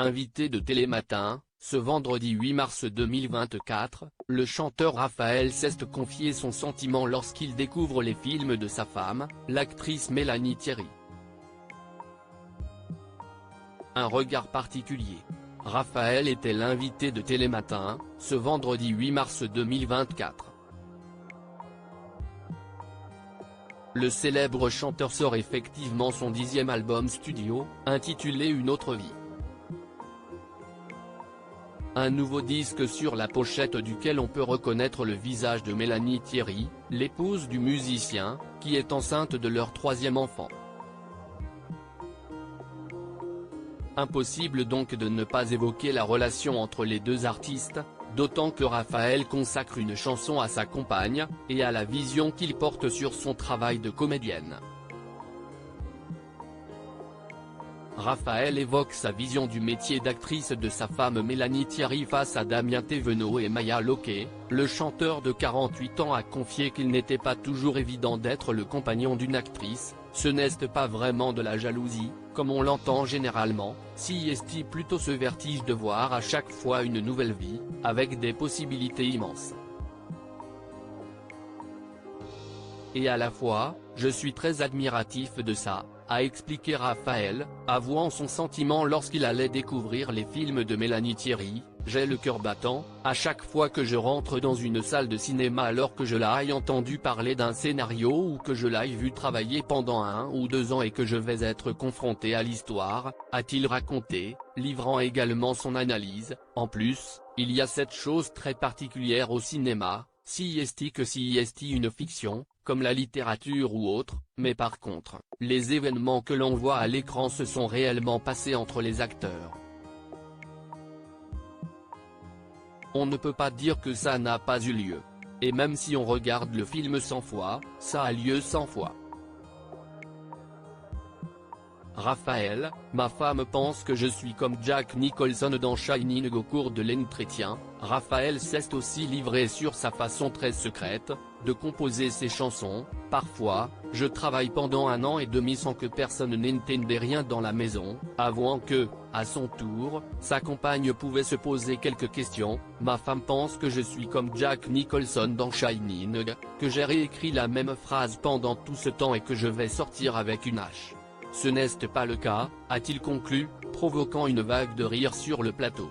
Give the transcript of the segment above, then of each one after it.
Invité de Télématin, ce vendredi 8 mars 2024, le chanteur Raphaël Ceste confiait son sentiment lorsqu'il découvre les films de sa femme, l'actrice Mélanie Thierry. Un regard particulier. Raphaël était l'invité de Télématin, ce vendredi 8 mars 2024. Le célèbre chanteur sort effectivement son 10e album studio, intitulé Une autre vie. Un nouveau disque sur la pochette duquel on peut reconnaître le visage de Mélanie Thierry, l'épouse du musicien, qui est enceinte de leur 3e enfant. Impossible donc de ne pas évoquer la relation entre les deux artistes, d'autant que Raphaël consacre une chanson à sa compagne, et à la vision qu'il porte sur son travail de comédienne. Raphaël évoque sa vision du métier d'actrice de sa femme Mélanie Thierry face à Damien Thévenot et Maya Locquet. Le chanteur de 48 ans a confié qu'il n'était pas toujours évident d'être le compagnon d'une actrice, ce n'est pas vraiment de la jalousie, comme on l'entend généralement, si est plutôt ce vertige de voir à chaque fois une nouvelle vie, avec des possibilités immenses. Et à la fois, je suis très admiratif de ça, a expliqué Raphaël, avouant son sentiment lorsqu'il allait découvrir les films de Mélanie Thierry. J'ai le cœur battant, à chaque fois que je rentre dans une salle de cinéma alors que je l'ai entendu parler d'un scénario ou que je l'ai vu travailler pendant 1 ou 2 ans et que je vais être confronté à l'histoire, a-t-il raconté, livrant également son analyse. En plus, il y a cette chose très particulière au cinéma, si est une fiction, comme la littérature ou autre, mais par contre, les événements que l'on voit à l'écran se sont réellement passés entre les acteurs. On ne peut pas dire que ça n'a pas eu lieu. Et même si on regarde le film 100 fois, ça a lieu 100 fois. Raphaël, ma femme pense que je suis comme Jack Nicholson dans Shining. Au cours de l'entretien, Raphaël s'est aussi livré sur sa façon très secrète de composer ses chansons. Parfois, je travaille pendant 1 an et demi sans que personne n'entende rien dans la maison, avouant que, à son tour, sa compagne pouvait se poser quelques questions. Ma femme pense que je suis comme Jack Nicholson dans Shining, que j'ai réécrit la même phrase pendant tout ce temps et que je vais sortir avec une hache. Ce n'est pas le cas, a-t-il conclu, provoquant une vague de rire sur le plateau.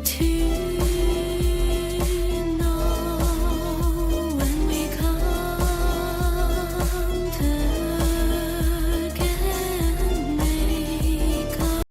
Tu